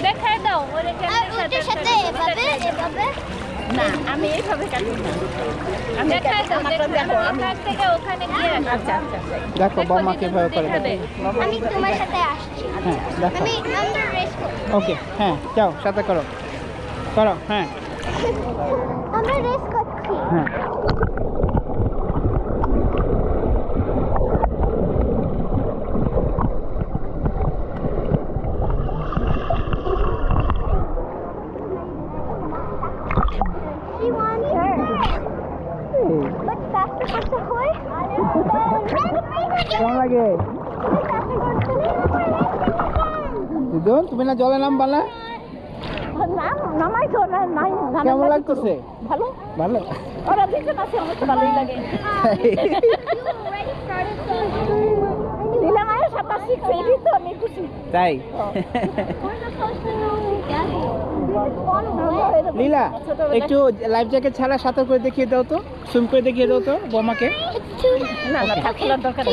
দেখায় দাও ওদের সাথে না আমি এইভাবে কাটি না আমি দেখায় দাও দেখো ওখান থেকে ওখানে গিয়ে আচ্ছা আচ্ছা দেখো বম্মা কিভাবে করে আমি তোমার সাথে আসছি হ্যাঁ দেখো আমি আমরা রেস করব ওকে হ্যাঁ যাও সাথে করো করো হ্যাঁ আমরা রেস করছি হ্যাঁ She won. But faster করতে হয় কেমন লাগে দিদুন তুমি না জলে নামবা না নামাই তো না নাই কেমন লাগতেছে ভালো ভালো ওরা দিতে আছে আমার তো ভালোই লাগে লীলা মায়ের সাথে শিখছে এই তো আমি খুশি তাই লীলা একটু লাইফ জ্যাকেট ছাড়া সাঁতার করে দেখিয়ে দাও তো সুইম করে দেখিয়ে দাও তো বোমাকে না না থাকার দরকার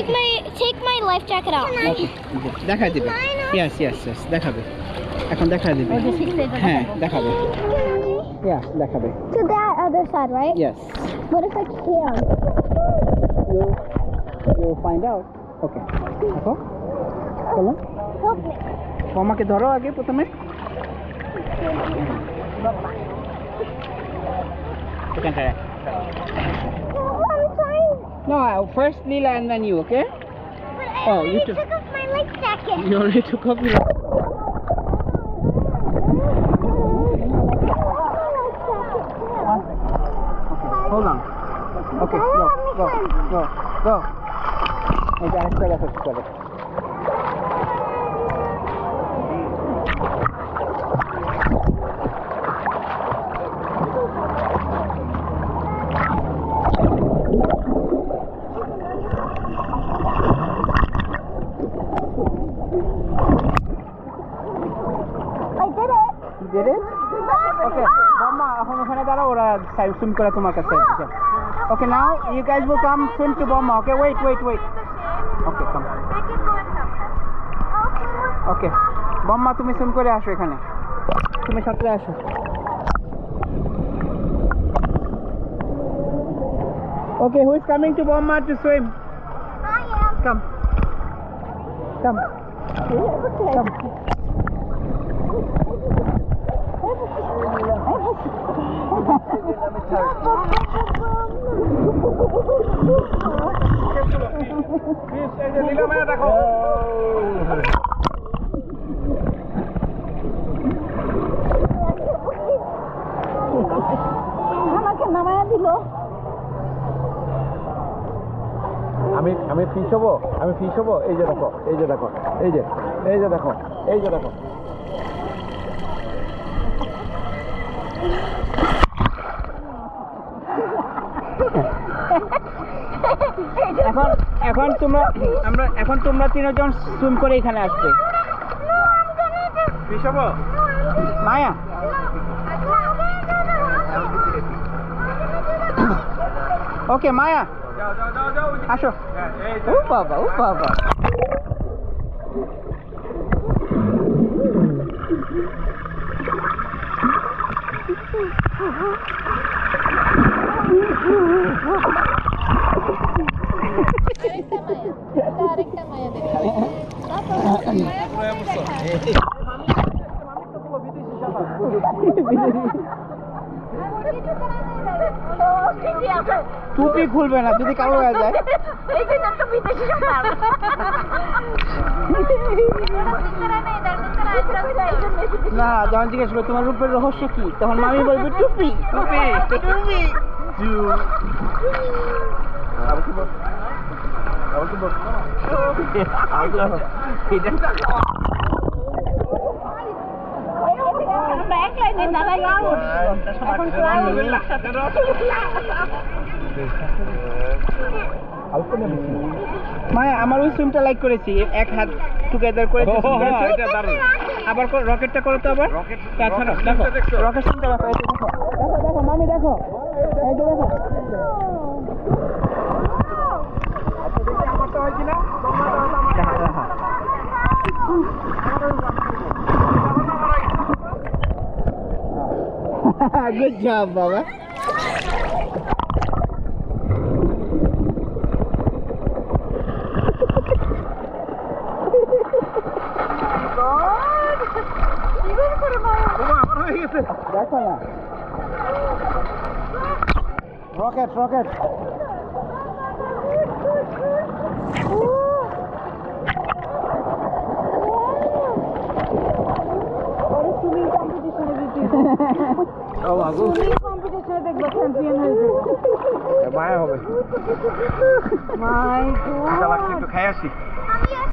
Take my life jacket out. দেখা দিবে ইয়েস ইয়েস ইয়েস দেখাবে এখন দেখা দিবে হ্যাঁ দেখাবে ইয়া দেখাবে To that other side, right? Yes What if I can't? you find out ওকে দেখো চলো Help me. বোমাকে ধরো আগে প্রথমে You can try it. I'm trying. No, first Lila and then you, okay? But Oh, you I took- took off my life jacket. You already took off your... Okay, hold on. Okay, go. Okay, I still got it. I did it. You did it? Okay, Mama, এখন ওখানে দাঁড়াও ওরা swim করে তোমার কাছে আসছে Okay, now you guys will come swim to Bomma. Okay, wait. Okay, come. Okay. Bomma তুমি swim করে আসো এখানে তুমি সাথে আসো Okay, who is coming to Bomma to swim? I am. Come. আমাকে নামায়া দিল আমি ফিশ হবো এই যে দেখো এই যে দেখো এখন তোমরা তিনজন সুইম করে এখানে আসবে ফিশ হবো মায়া ওকে মায়া যাও আসো ও বাবা আরেকটা মায়া দেখাবে টুপি খুলবে না যদি কালো হয়ে যায় এই যে তো বিদেশি সাঁতার না যখন জিজ্ঞেস করবে তোমার রূপের রহস্য কি তখন মামি বলবে টুপি মায়া আমার ওই সুইমটা লাইক করেছি এক হাত টুগেদার করে আবার রকেটটা করো তো আবার তাছাড়া দেখো রকেট সুইমটা দেখো দেখো মামি দেখো এই যে দেখো Good job, Baba. দেখো না রকেট রকেট সুইমিং কম্পিটিশনে দিতে ও বাবু সুইমিং কম্পিটিশনে দেখবো চ্যাম্পিয়ন হয়েছে মায়া হবে মাই লাগছে একটু খাই আসি